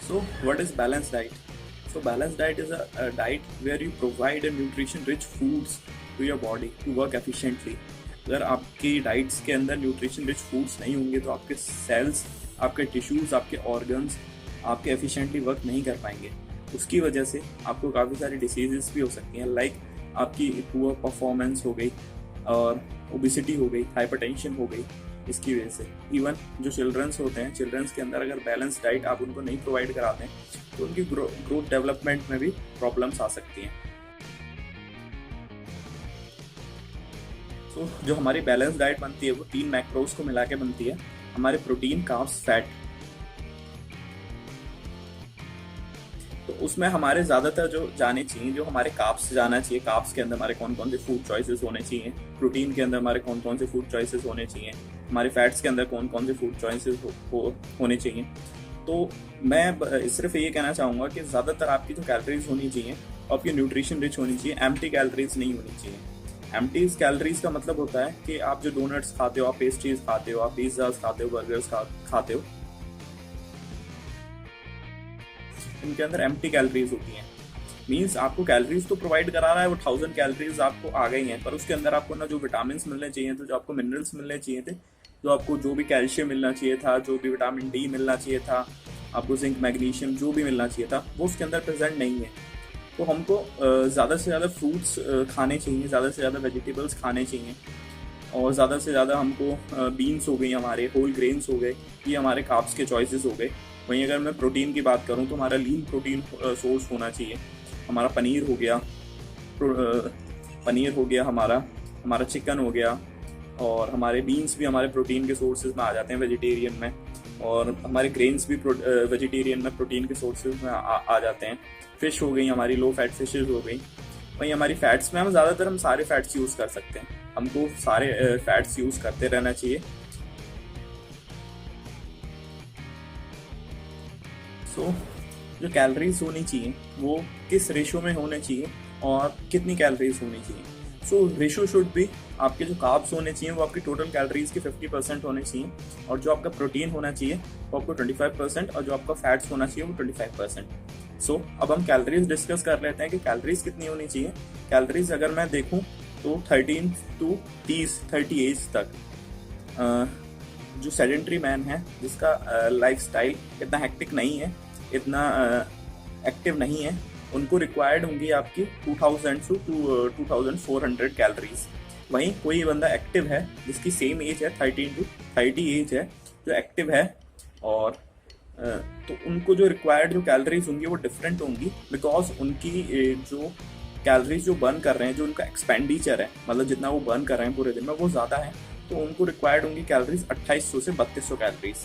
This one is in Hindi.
So, what is balanced diet? So, balanced diet is a diet where you provide a nutrition-rich foods to your body to work efficiently. अगर आपकी डाइट्स के अंदर न्यूट्रिशन रिच फूड्स नहीं होंगे तो आपके सेल्स, आपके टिश्यूज, आपके ऑर्गन्स आपके एफिशिएंटली वर्क नहीं कर पाएंगे। उसकी वजह से आपको काफ़ी सारी डिसीजेस भी हो सकती हैं, लाइक आपकी पुअर परफॉर्मेंस हो गई और ओबिसिटी हो गई, हाइपरटेंशन हो गई। इसकी वजह से इवन जो चिल्ड्रंस होते हैं, चिल्ड्रंस के अंदर अगर बैलेंस डाइट आप उनको नहीं प्रोवाइड कराते हैं तो उनकी ग्रोथ डेवलपमेंट में भी प्रॉब्लम्स आ सकती हैं। तो जो हमारी बैलेंस डाइट बनती है वो 3 मैक्रोज को मिला के बनती है, हमारे प्रोटीन, कार्ब्स, फैट। तो उसमें हमारे ज़्यादातर जो जाने चाहिए, जो हमारे कार्ब्स जाना चाहिए, कार्ब्स के अंदर हमारे कौन कौन से फूड चॉइसेस होने चाहिए, प्रोटीन के अंदर हमारे कौन कौन से फूड चॉइसेस होने चाहिए, हमारे फैट्स के अंदर कौन कौन से फूड चॉइसेस होने चाहिए। तो मैं सिर्फ ये कहना चाहूँगा कि ज़्यादातर आपकी जो कैलोरीज होनी चाहिए आपकी न्यूट्रिशन रिच होनी चाहिए, एम्प्टी कैलोरीज नहीं होनी चाहिए। एम्प्टी कैलोरीज का मतलब होता है कि आप जो डोनट्स खाते हो, आप पेस्ट्रीज खाते हो, आप पिज्ज़ाज खाते हो, बर्गर्स खाते हो, इनके अंदर एम्प्टी कैलोरीज होती हैं। मीन्स आपको कैलोरीज तो प्रोवाइड करा रहा है, वो 1000 कैलोरीज आपको आ गई हैं, पर उसके अंदर आपको ना जो विटामिन मिलने चाहिए थे, जो आपको मिनरल्स मिलने चाहिए थे, जो भी कैल्शियम मिलना चाहिए था, जो भी विटामिन डी मिलना चाहिए था, आपको जिंक, मैग्नीशियम जो भी मिलना चाहिए था, वो उसके अंदर प्रेजेंट नहीं है। तो हमको ज़्यादा से ज़्यादा फ्रूट्स खाने चाहिए, ज़्यादा से ज़्यादा वेजिटेबल्स खाने चाहिए, और ज़्यादा से ज़्यादा हमको बीन्स हो गई, हमारे होल ग्रेन्स हो गए, ये हमारे कार्ब्स के चॉइसेस हो गए। वहीं अगर मैं प्रोटीन की बात करूँ तो हमारा लीन प्रोटीन सोर्स होना चाहिए। हमारा पनीर हो गया, हमारा चिकन हो गया, और हमारे बीन्स भी हमारे प्रोटीन के सोर्सेज में आ जाते हैं वेजिटेरियन में, और हमारे ग्रेन्स भी वेजिटेरियन में प्रोटीन के सोर्सेज में आ जाते हैं। फिश हो गई, हमारी लो फैट फिशेज हो गई। वहीं हमारी फैट्स में हम सारे फैट्स यूज़ कर सकते हैं, हमको सारे फैट्स यूज़ करते रहना चाहिए। सो जो कैलोरीज होनी चाहिए वो किस रेशो में होने चाहिए और कितनी कैलोरीज होनी चाहिए। सो रेशो शुड भी, आपके जो कार्ब्स होने चाहिए वो आपकी टोटल कैलोरीज के 50% होने चाहिए, और जो आपका प्रोटीन होना चाहिए वो आपको 25%, और जो आपका फैट्स होना चाहिए वो 25%। सो अब हम कैलोरीज डिस्कस कर लेते हैं कि कैलोरीज कितनी होनी चाहिए। कैलोरीज अगर मैं देखूं तो 13 to 30 एज तक जो सेडेंट्री मैन है, जिसका लाइफस्टाइल इतना हेक्टिक नहीं है, इतना एक्टिव नहीं है, उनको रिक्वायर्ड होंगी आपकी 2000 to 2400 कैलोरीज। वहीं कोई बंदा एक्टिव है जिसकी सेम एज है, 13 to 30 एज है, जो एक्टिव है, और तो उनको जो रिक्वायर्ड जो कैलोरीज होंगी वो डिफरेंट होंगी, बिकॉज उनकी जो कैलोरीज जो बर्न कर रहे हैं, जो उनका एक्सपेंडिचर है, मतलब जितना वो बर्न कर रहे हैं पूरे दिन में, वो ज़्यादा है। तो उनको रिक्वायर्ड होंगी कैलोरीज 2800 से 3200 कैलोरीज।